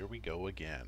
here we go again.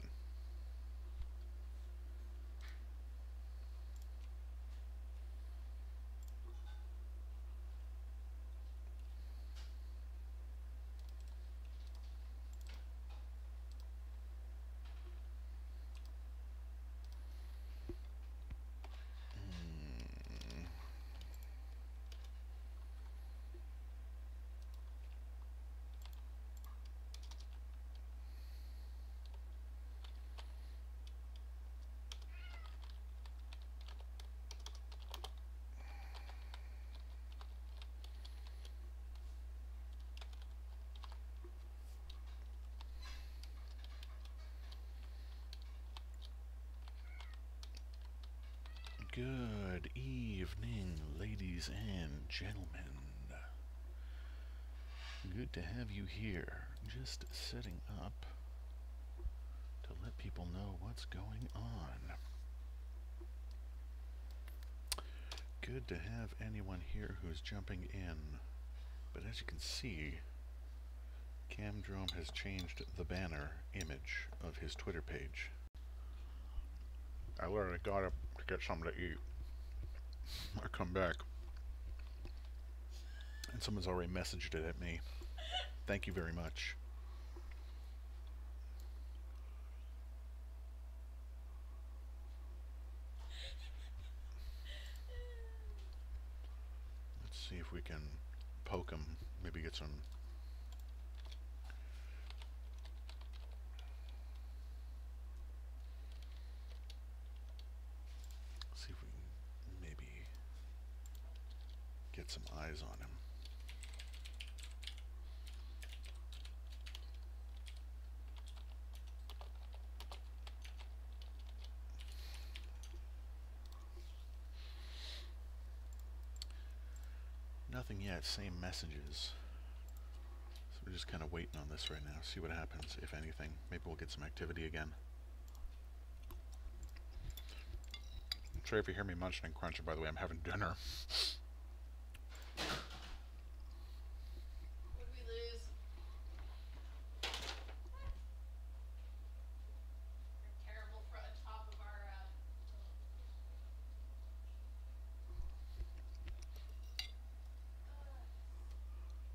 Good evening, ladies and gentlemen. Good to have you here. Just setting up to let people know what's going on. Good to have anyone here who's jumping in. But as you can see, CamDrome has changed the banner image of his Twitter page. I literally got up to get something to eat. I come back, and someone's already messaged it at me. Thank you very much. Let's see if we can poke him, maybe get some... See if we can maybe get some eyes on him. Nothing yet, same messages. So we're just kind of waiting on this right now, see what happens, if anything. Maybe we'll get some activity again. Sorry if you hear me munching and crunching, by the way, I'm having dinner. What did we lose? We're terrible for the top of our,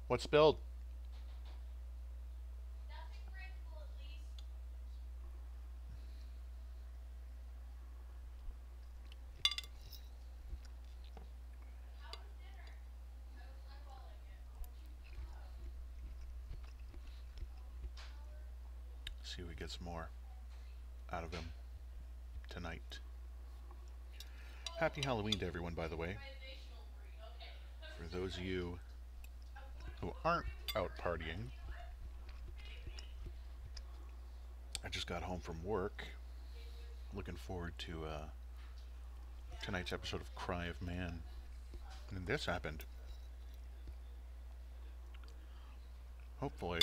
What spilled? nothing breakable at least. How was dinner? I was eyeballing it. What'd you have? See if we get some more out of him tonight. Happy Halloween to everyone, by the way. Organizational breed. Okay. For those of you who aren't out partying, I just got home from work. Looking forward to tonight's episode of Cry of Man. And this happened. Hopefully,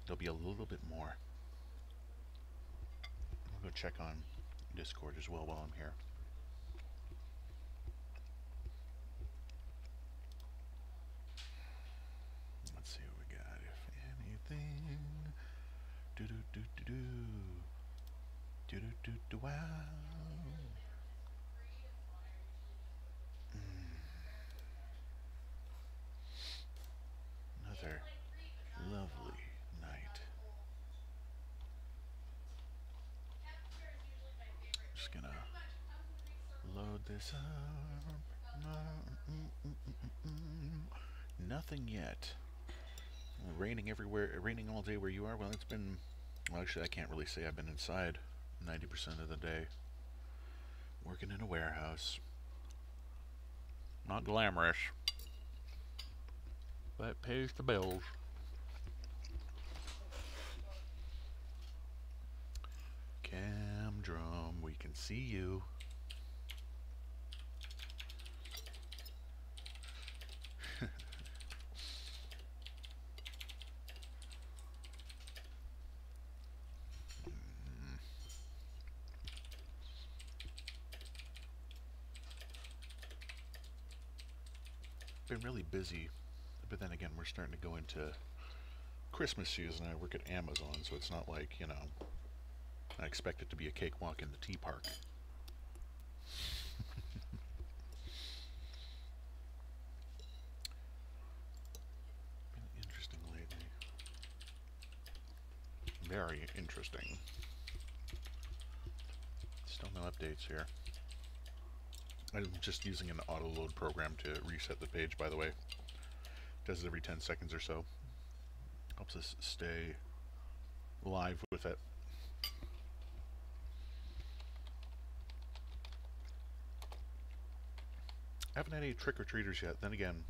there'll be a little bit more. I'll go check on Discord as well while I'm here. Let's see what we got, if anything. Do-do-do-do-do. Do-do-do-do, wow. Another lovely night. Just gonna load this up. Nothing yet. Raining everywhere, raining all day where you are. Well, it's been, well, actually I can't really say. I've been inside 90% of the day, working in a warehouse. Not glamorous, but it pays the bills. CamDrome, we can see you. Been really busy, but then again we're starting to go into Christmas season, I work at Amazon, so it's not like, you know, I expect it to be a cakewalk in the tea park. Been interesting lately. Very interesting. Still no updates here. I'm just using an auto load program to reset the page, by the way. Does it every 10 seconds or so. Helps us stay live with it. Haven't had any trick-or-treaters yet. Then again,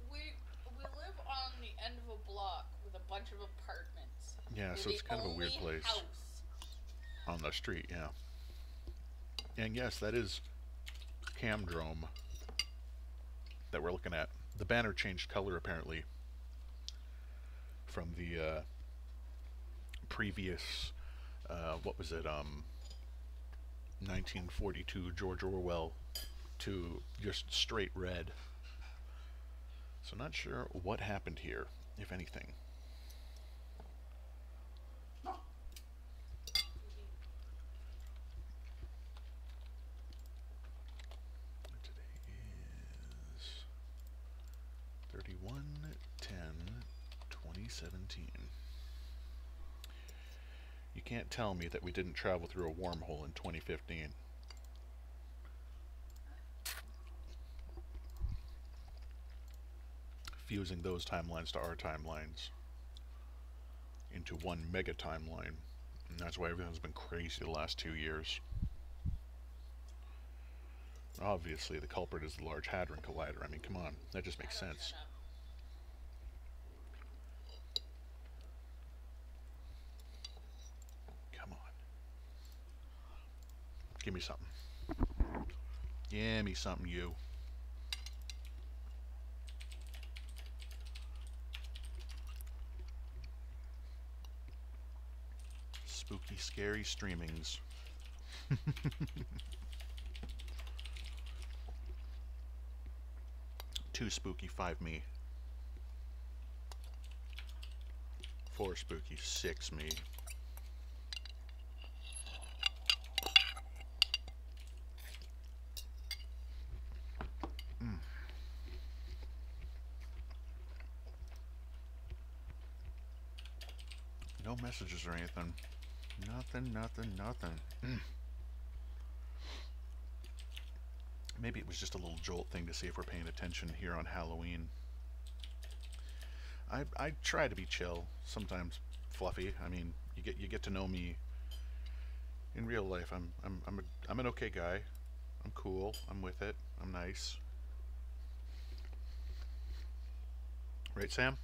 We live on the end of a block with a bunch of apartments. yeah, so it's kind of a weird place. House. On the street, yeah. And yes, that is CamDrome that we're looking at. The banner changed color apparently from the previous, what was it, 1942 George Orwell to just straight red. So not sure what happened here, if anything. Today is 31/10/2017. You can't tell me that we didn't travel through a wormhole in 2015. Fusing those timelines to our timelines into one mega timeline. And that's why everything's been crazy the last 2 years. Obviously, the culprit is the Large Hadron Collider. I mean, come on, that just makes sense. Come on. Give me something. Give me something, you. Spooky, scary streamings. Two spooky, 5 me. 4 spooky, 6 me. No messages or anything. Nothing. Maybe it was just a little jolt thing to see if we're paying attention here on Halloween. I try to be chill, sometimes fluffy. I mean, you get to know me in real life. I'm an okay guy. I'm cool. I'm with it. I'm nice. Right, Sam?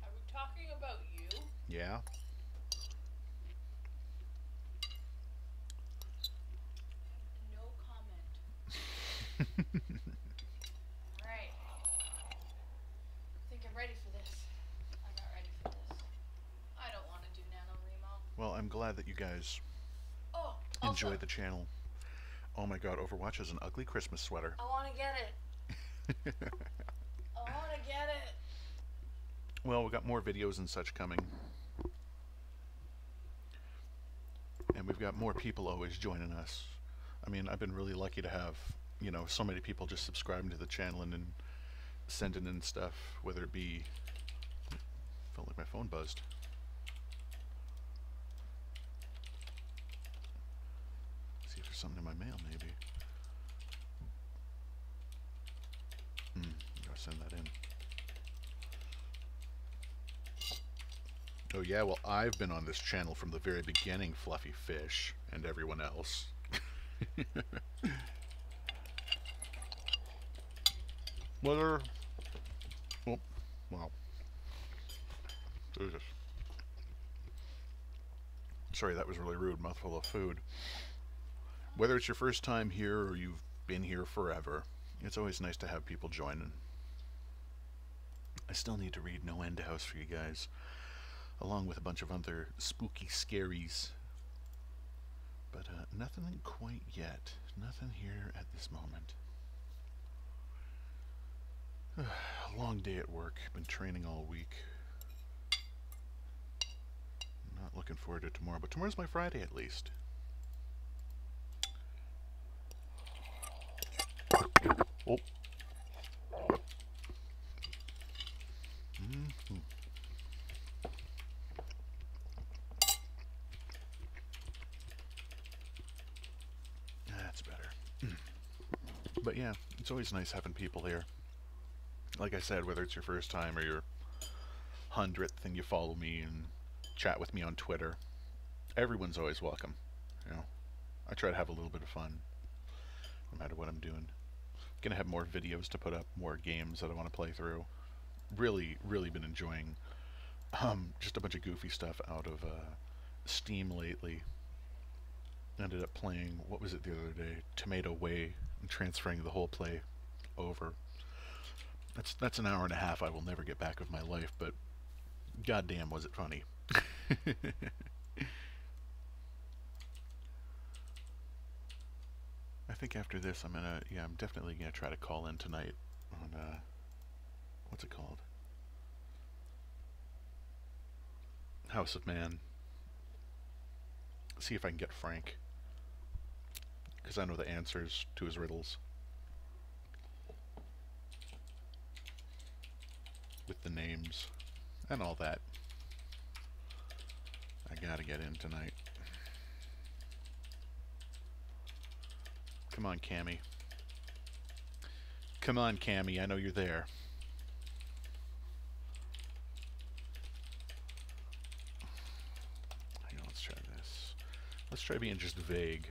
Are we talking about you? Yeah. No comment. Alright. I think I'm ready for this. I'm not ready for this. I don't want to do NaNoWriMo. Well, I'm glad that you guys Oh, enjoy also, the channel. Oh my god, Overwatch is an ugly Christmas sweater. I want to get it. I want to get it. Well, we've got more videos and such coming. And we've got more people always joining us. I mean, I've been really lucky to have, you know, so many people just subscribing to the channel and sending in stuff, whether it be... Felt like my phone buzzed. See if there's something in my mail, maybe. Gotta send that in. Oh yeah, well, I've been on this channel from the very beginning, Fluffy Fish, and everyone else. Whether... Oh, wow. Jesus. Sorry, that was really rude, mouthful of food. Whether it's your first time here or you've been here forever, it's always nice to have people joining. I still need to read No End House for you guys, along with a bunch of other spooky scaries. But nothing quite yet. Nothing here at this moment. Long day at work. Been training all week. Not looking forward to tomorrow, but tomorrow's my Friday at least. Oh. Mm-hmm. That's better. But yeah, it's always nice having people here. Like I said, whether it's your first time or your 100th and you follow me and chat with me on Twitter, everyone's always welcome. You know, I try to have a little bit of fun, no matter what I'm doing. Gonna have more videos to put up, more games that I want to play through. Really been enjoying just a bunch of goofy stuff out of Steam lately. Ended up playing, what was it the other day? Tomato Way, and transferring the whole play over. That's an hour and a half I will never get back of my life, but goddamn was it funny. I think after this I'm definitely gonna try to call in tonight on what's it called? House of Man. See if I can get Frank, because I know the answers to his riddles with the names and all that. I gotta get in tonight. Come on, Cammy. Come on, Cammy, I know you're there. Hang on, let's try this. Let's try being just vague.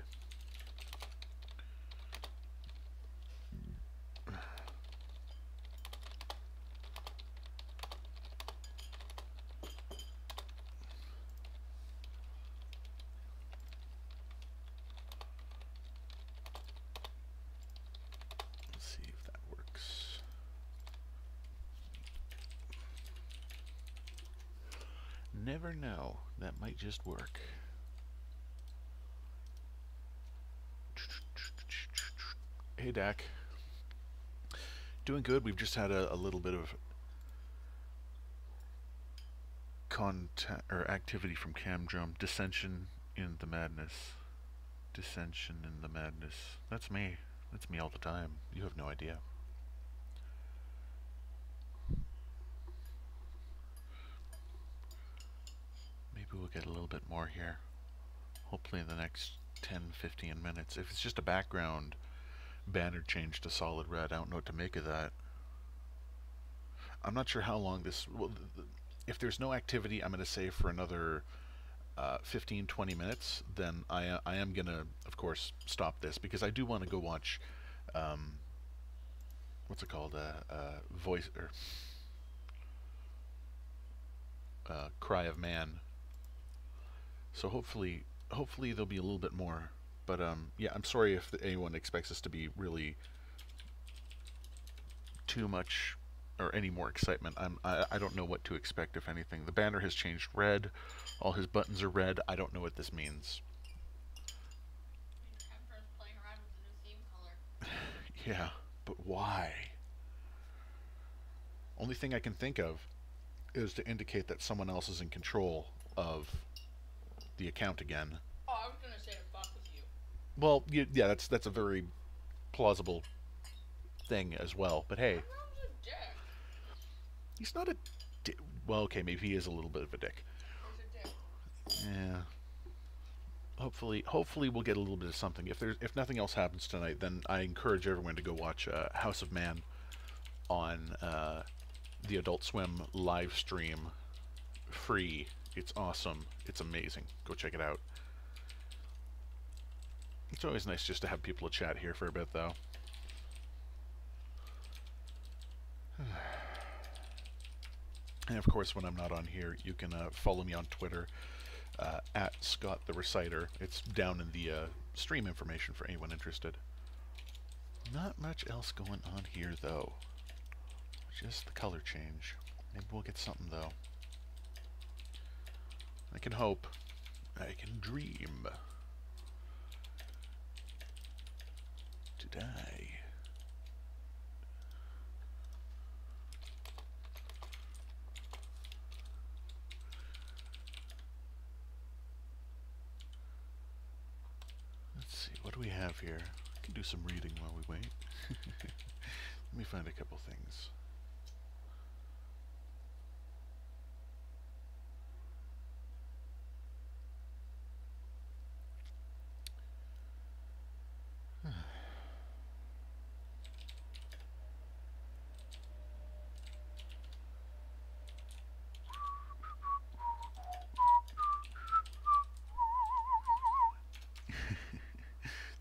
Never know. That might just work. Hey, Dak. Doing good. We've just had a little bit of content or activity from CamDrome. Dissension in the madness. Dissension in the madness. That's me. That's me all the time. You have no idea. Maybe we'll get a little bit more here. Hopefully in the next 10-15 minutes. If it's just a background banner change to solid red, I don't know what to make of that. I'm not sure how long this... Well, if there's no activity, I'm going to say for another 15-20 minutes, then I am going to, of course, stop this, because I do want to go watch... what's it called? Voice... or Cry of Man. So hopefully there'll be a little bit more. But yeah, I'm sorry if anyone expects us to be really too much or any more excitement. I don't know what to expect, if anything. The banner has changed red. All his buttons are red. I don't know what this means. Playing around with the new theme color. Yeah, but why? Only thing I can think of is to indicate that someone else is in control of the account again. Oh, I was gonna say to fuck with you. Well, yeah, that's a very plausible thing as well. But hey, a dick. He's not a dick. Well, okay, maybe he is a little bit of a dick. He's a dick. Yeah. Hopefully we'll get a little bit of something. If nothing else happens tonight, then I encourage everyone to go watch House of Man on the Adult Swim live stream, free. It's awesome. It's amazing. Go check it out. It's always nice just to have people to chat here for a bit, though. And of course, when I'm not on here, you can follow me on Twitter at Scott the Reciter. It's down in the stream information for anyone interested. Not much else going on here, though. Just the color change. Maybe we'll get something, though. I can hope. I can dream. To die. do we have here? I can do some reading while we wait. Let me find a couple things.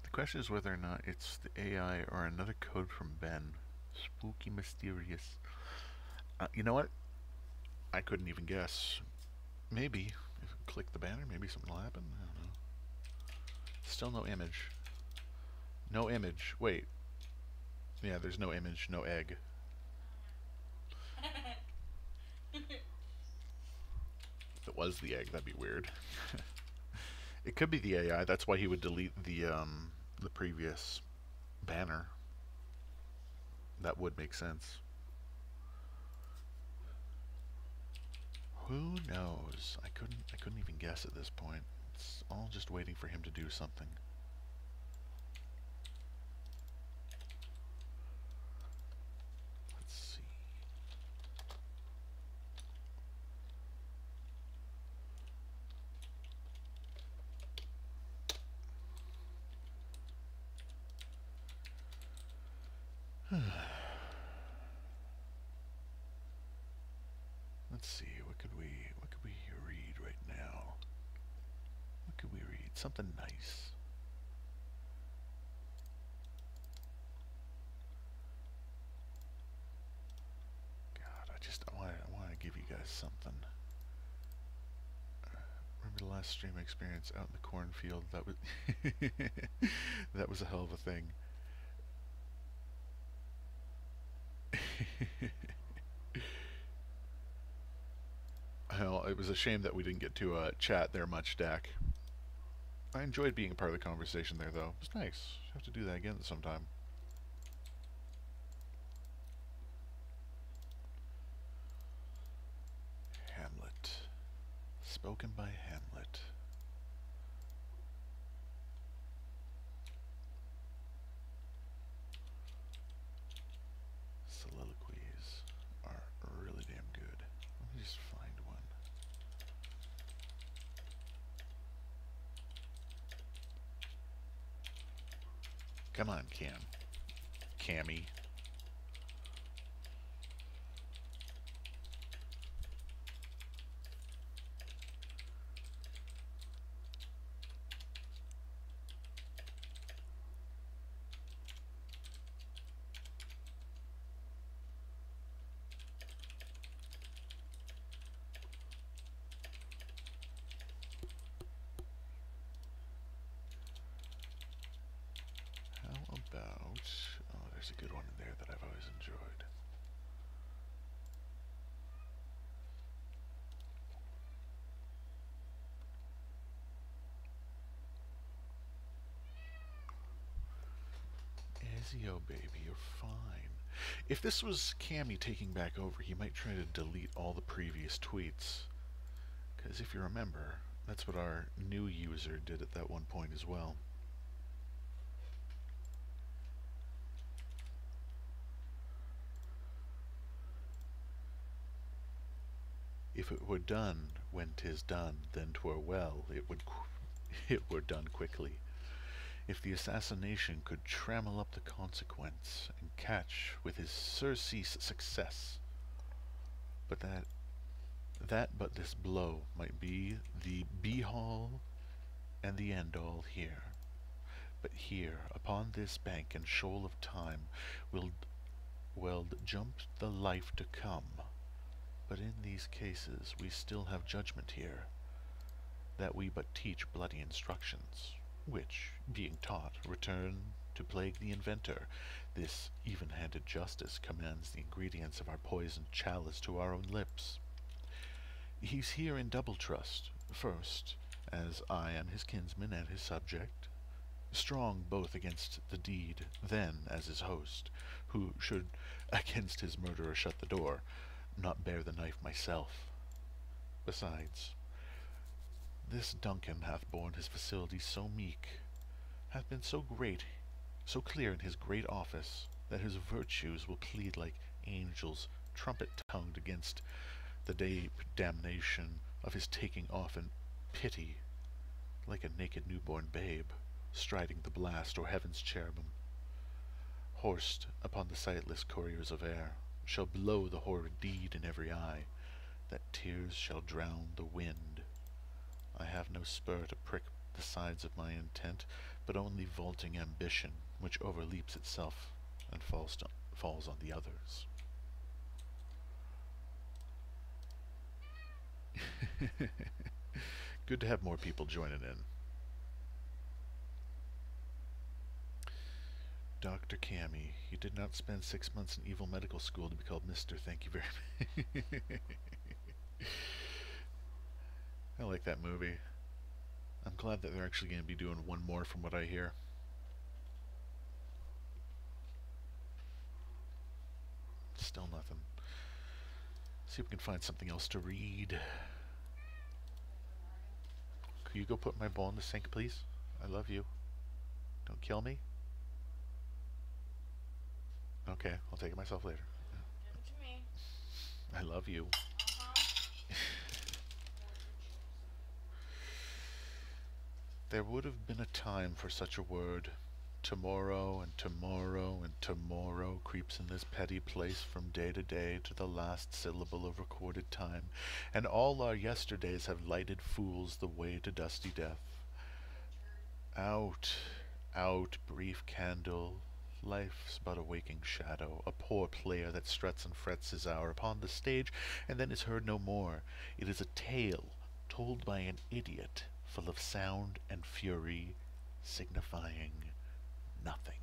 The question is whether or not it's the AI or another code from Ben. Spooky, mysterious. You know what? I couldn't even guess. Maybe if I click the banner, maybe something will happen. I don't know. Still no image. No image. Wait. Yeah, there's no image, no egg. If it was the egg, that'd be weird. It could be the AI. That's why he would delete the previous banner. That would make sense. Who knows? I couldn't even guess at this point. It's all just waiting for him to do something. Let's see. Let's see. What could we read right now? What could we read? Something nice. God, I want to give you guys something. Remember the last stream experience out in the cornfield? That was that was a hell of a thing. Well, it was a shame that we didn't get to chat there much, Dak. I enjoyed being a part of the conversation there, though. It was nice. Have to do that again sometime. Hamlet. Spoken by Hamlet. Soliloquies are really damn good. Let me just find one. Come on, Cammy. How about... Oh, there's a good one in there that I've always enjoyed. Ezio, baby, you're fine. If this was Cammy taking back over, he might try to delete all the previous tweets. Because if you remember, that's what our new user did at that one point as well. If it were done when 'tis done, then 'twere well, it were done quickly. If the assassination could trammel up the consequence and catch with his surcease success, but but this blow might be the be-all and the end-all here. But here, upon this bank and shoal of time, will jump the life to come. But in these cases we still have judgment here, that we but teach bloody instructions, which, being taught, return to plague the inventor. This even-handed justice commands the ingredients of our poisoned chalice to our own lips. He's here in double trust, first, as I am his kinsman and his subject, strong both against the deed, then as his host, who should against his murderer shut the door, not bear the knife myself. Besides, this Duncan hath borne his facility so meek, hath been so great, so clear in his great office, that his virtues will plead like angels trumpet-tongued against the day damnation of his taking off in pity, like a naked newborn babe, striding the blast or heaven's cherubim, horsed upon the sightless couriers of air, shall blow the horrid deed in every eye, that tears shall drown the wind. I have no spur to prick the sides of my intent, but only vaulting ambition, which overleaps itself and falls on the others. Good to have more people joining in. Dr. Cammy, you did not spend 6 months in evil medical school to be called Mr. Thank you very much. I like that movie. I'm glad that they're actually going to be doing one more from what I hear. Still nothing. See if we can find something else to read. Could you go put my bowl in the sink, please? I love you. Don't kill me. Okay, I'll take it myself later. Give it to me. I love you. There would have been a time for such a word. Tomorrow and tomorrow and tomorrow creeps in this petty place from day to day to the last syllable of recorded time, and all our yesterdays have lighted fools the way to dusty death. Out, out, brief candle. Life's but a waking shadow, a poor player that struts and frets his hour upon the stage, and then is heard no more. It is a tale told by an idiot, full of sound and fury, signifying nothing.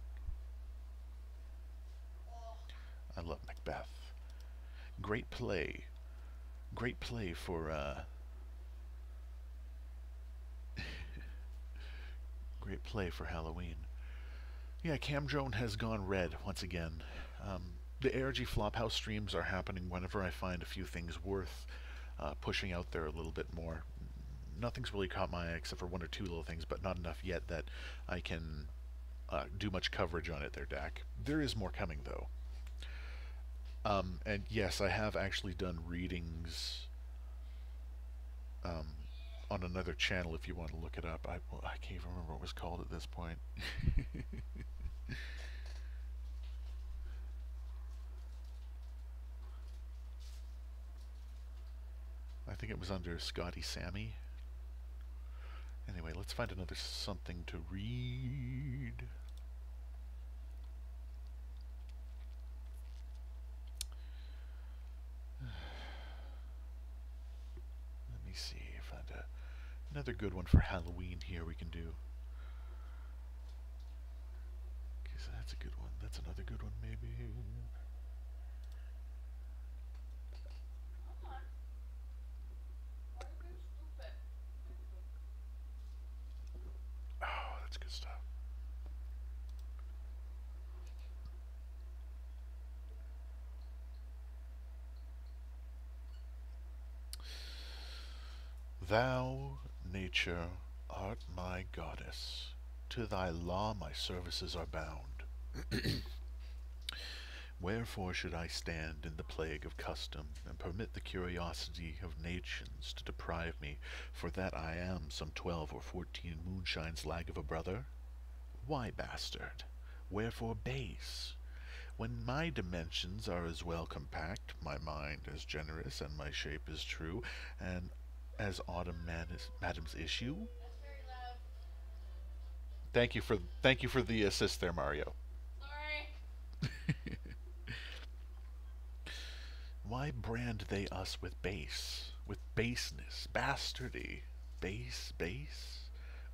I love Macbeth. Great play. Great play for, great play for Halloween. Yeah, CamDrone has gone red once again. The ARG Flophouse streams are happening whenever I find a few things worth pushing out there a little bit more. Nothing's really caught my eye except for one or two little things, but not enough yet that I can do much coverage on it there, Dak. There is more coming, though. And yes, I have actually done readings on another channel if you want to look it up. I can't even remember what it was called at this point. I think it was under Scotty Sammy. Anyway, let's find another something to read. Let me see if I find another good one for Halloween here we can do. Okay, so that's a good one. That's another good one, maybe. Oh, that's good stuff. Thou, nature, art my goddess. To thy law my services are bound. Wherefore should I stand in the plague of custom, and permit the curiosity of nations to deprive me, for that I am some 12 or 14 moonshines lag of a brother? Why, bastard? Wherefore base? When my dimensions are as well compact, my mind as generous, and my shape as true, and as autumn madam's issue? Thank you for the assist there, Mario. Sorry. Why brand they us with base, with baseness, bastardy, base?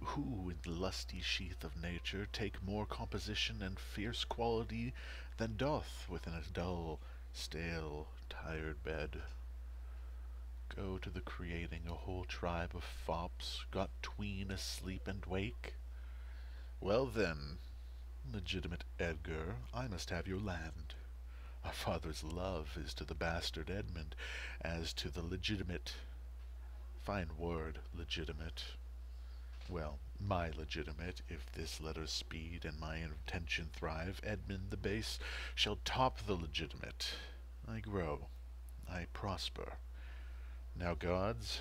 Who in the lusty sheath of nature take more composition and fierce quality than doth within a dull, stale, tired bed? Go to the creating a whole tribe of fops, got tween asleep and wake? Well then, legitimate Edgar, I must have your land. Our father's love is to the bastard Edmund, as to the legitimate, fine word, legitimate. Well, my legitimate, if this letter's speed and my intention thrive, Edmund the base shall top the legitimate. I grow, I prosper. Now gods,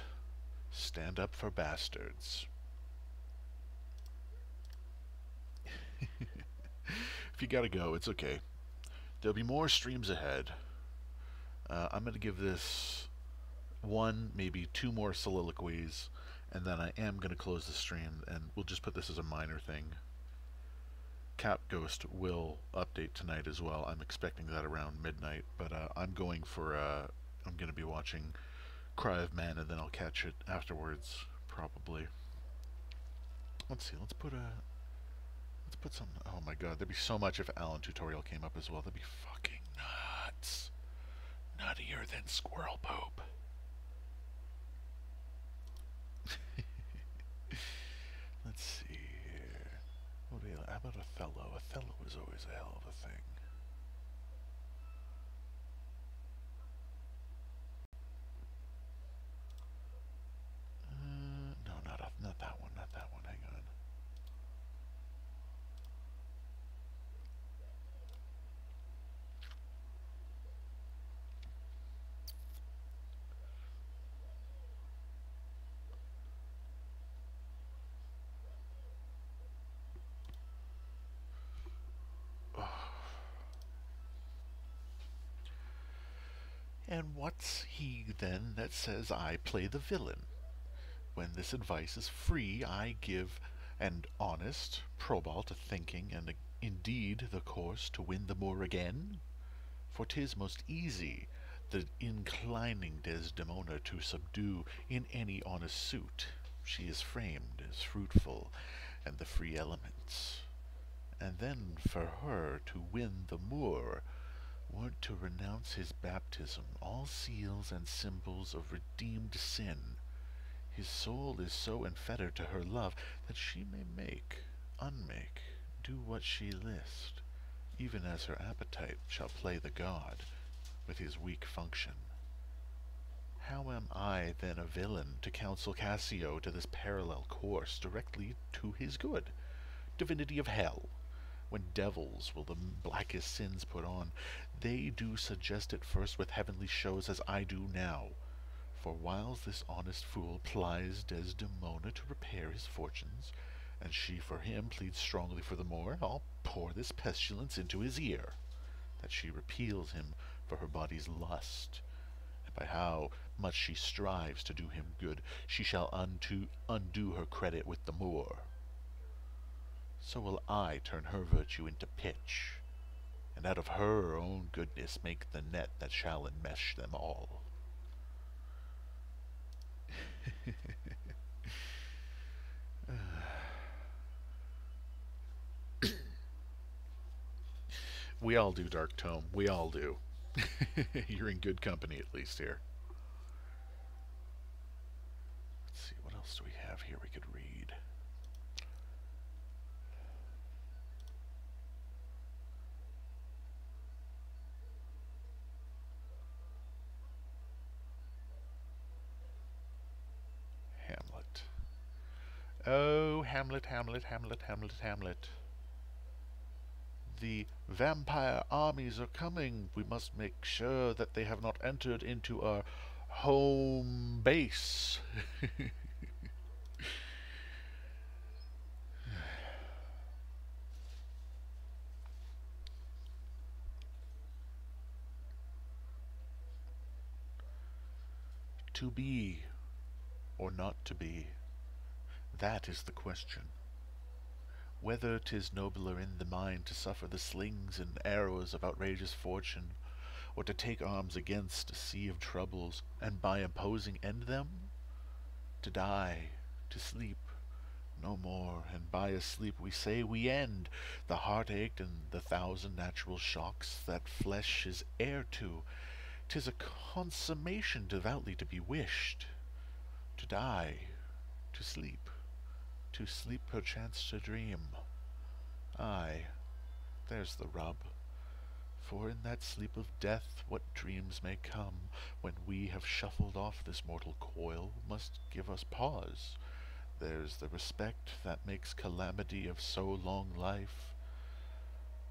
stand up for bastards. If you gotta go, it's okay. There'll be more streams ahead. I'm gonna give this one, maybe two more soliloquies, and then I am gonna close the stream, and we'll just put this as a minor thing. Cap Ghost will update tonight as well. I'm expecting that around midnight, but I'm going for I'm gonna be watching Cry of Man, and then I'll catch it afterwards, probably. Let's see. Let's put some. Oh my god, there'd be so much if Alan tutorial came up as well. That'd be fucking nuts. Nuttier than squirrel poop. Let's see here. How about Othello? Othello is always a hell of a thing. No, not that one. Not that one. Hang on. And what's he then that says I play the villain? When this advice is free, I give, and honest, probal to thinking, and indeed the course to win the moor again? For 'tis most easy the inclining Desdemona to subdue in any honest suit. She is framed as fruitful, and the free elements. And then for her to win the moor, weren't to renounce his baptism, all seals and symbols of redeemed sin. His soul is so enfettered to her love that she may make, unmake, do what she list, even as her appetite shall play the god with his weak function. How am I then a villain to counsel Cassio to this parallel course directly to his good? Divinity of hell! When devils will the blackest sins put on, they do suggest it first with heavenly shows as I do now. For whiles this honest fool plies Desdemona to repair his fortunes, and she for him pleads strongly for the moor, I'll pour this pestilence into his ear, that she repeals him for her body's lust, and by how much she strives to do him good, she shall undo her credit with the moor. So will I turn her virtue into pitch, and out of her own goodness make the net that shall enmesh them all. We all do, Dark Tome. We all do. You're in good company, at least, here. Let's see, what else do we have here we could read? Hamlet. Oh, Hamlet, Hamlet, Hamlet, Hamlet, Hamlet. The vampire armies are coming. We must make sure that they have not entered into our home base. To be or not to be, that is the question. Whether 'tis nobler in the mind to suffer the slings and arrows of outrageous fortune, or to take arms against a sea of troubles, and by imposing end them? To die, to sleep, no more, and by a sleep we say we end the heartache and the thousand natural shocks that flesh is heir to. 'Tis a consummation devoutly to be wished. To die, to sleep perchance to dream. Aye, there's the rub. For in that sleep of death what dreams may come, when we have shuffled off this mortal coil, must give us pause, There's the respect that makes calamity of so long life.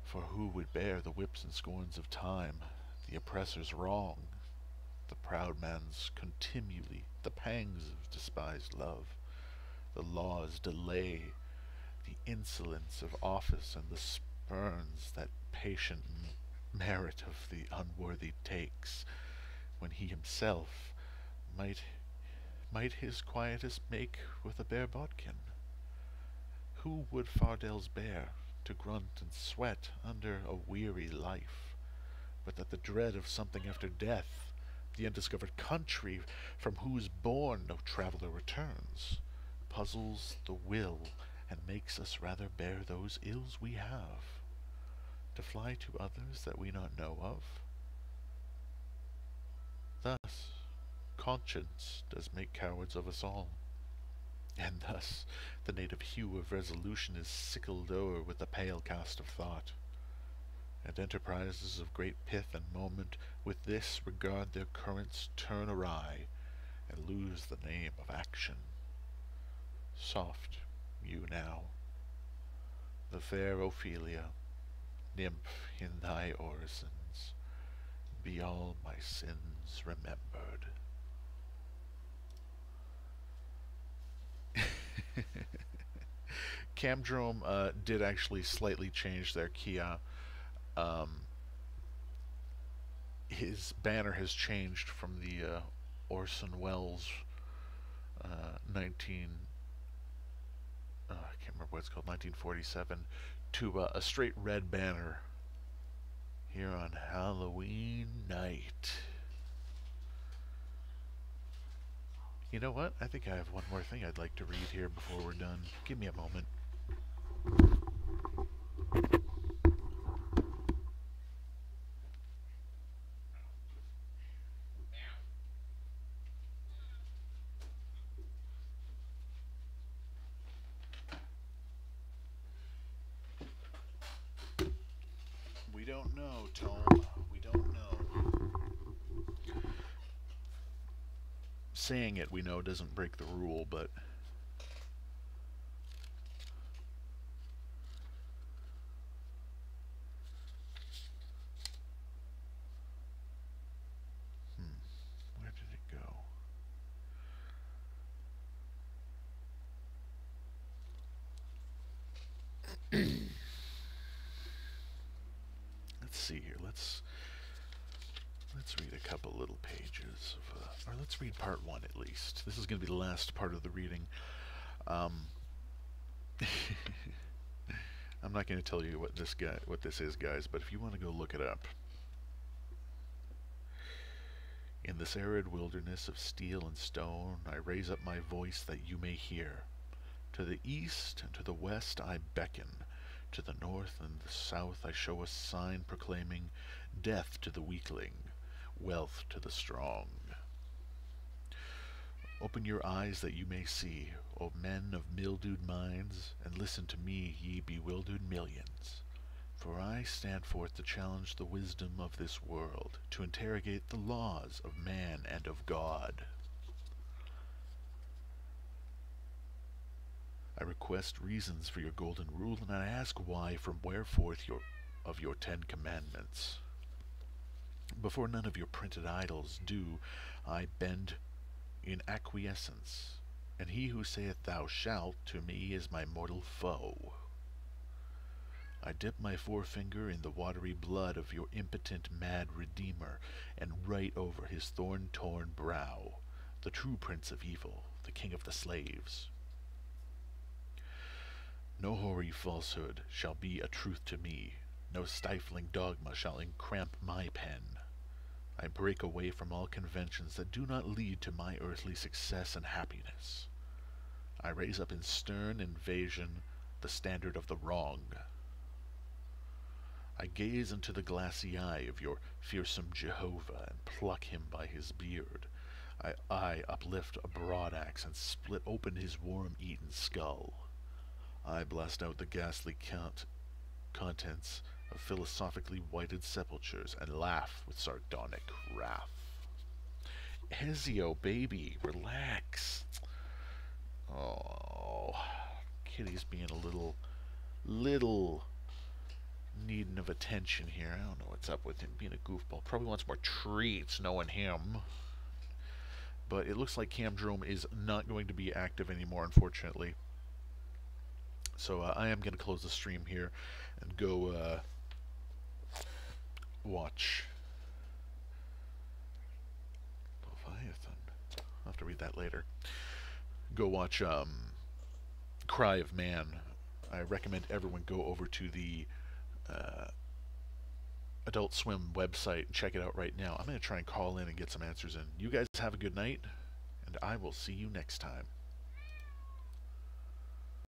For who would bear the whips and scorns of time, the oppressor's wrong, the proud man's contumely, the pangs of despised love, the law's delay, the insolence of office, and the spurns that patient merit of the unworthy takes, when he himself might his quietus make with a bare bodkin? Who would fardels bear, to grunt and sweat under a weary life, but that the dread of something after death, the undiscovered country from whose bourne no traveller returns, puzzles the will and makes us rather bear those ills we have, to fly to others that we not know of? Thus, conscience does make cowards of us all, and thus the native hue of resolution is sickled o'er with the pale cast of thought, and enterprises of great pith and moment with this regard their currents turn awry, and lose the name of action. Soft, you now, the fair Ophelia, nymph in thy orisons, be all my sins remembered. CamDrome did actually slightly change their Kia. His banner has changed from the Orson Welles 19 I can't remember what it's called, 1947, to a straight red banner here on Halloween night. You know what? I think I have one more thing I'd like to read here before we're done. Give me a moment. We don't know, Tome. We don't know. Saying it we know doesn't break the rule, but where did it go? Let's see here. Let's read a couple little pages of, or let's read part one at least. This is going to be the last part of the reading. I'm not going to tell you what this is, guys, but if you want to go look it up. In this arid wilderness of steel and stone, I raise up my voice that you may hear. To the east and to the west I beckon. To the north and the south I show a sign proclaiming death to the weakling, wealth to the strong. Open your eyes that you may see, O men of mildewed minds, and listen to me, ye bewildered millions. For I stand forth to challenge the wisdom of this world, to interrogate the laws of man and of God. I request reasons for your golden rule, and I ask why from whereforth of your 10 commandments. Before none of your printed idols do I bend in acquiescence, and he who saith thou shalt to me is my mortal foe. I dip my forefinger in the watery blood of your impotent mad Redeemer, and write over his thorn-torn brow, the true prince of evil, the king of the slaves. No hoary falsehood shall be a truth to me, no stifling dogma shall encramp my pen. I break away from all conventions that do not lead to my earthly success and happiness. I raise up in stern invasion the standard of the wrong. I gaze into the glassy eye of your fearsome Jehovah and pluck him by his beard. I uplift a broadaxe and split open his worm-eaten skull. I blast out the ghastly contents of philosophically whited sepulchres and laugh with sardonic wrath. Ezio, baby, relax. Oh, Kitty's being a little needing of attention here. I don't know what's up with him being a goofball. Probably wants more treats, knowing him. But it looks like CamDrome is not going to be active anymore, unfortunately. So I am going to close the stream here and go watch Leviathan. I'll have to read that later. Go watch Cry of Man. I recommend everyone go over to the Adult Swim website and check it out right now. I'm going to try and call in and get some answers in. You guys have a good night, and I will see you next time.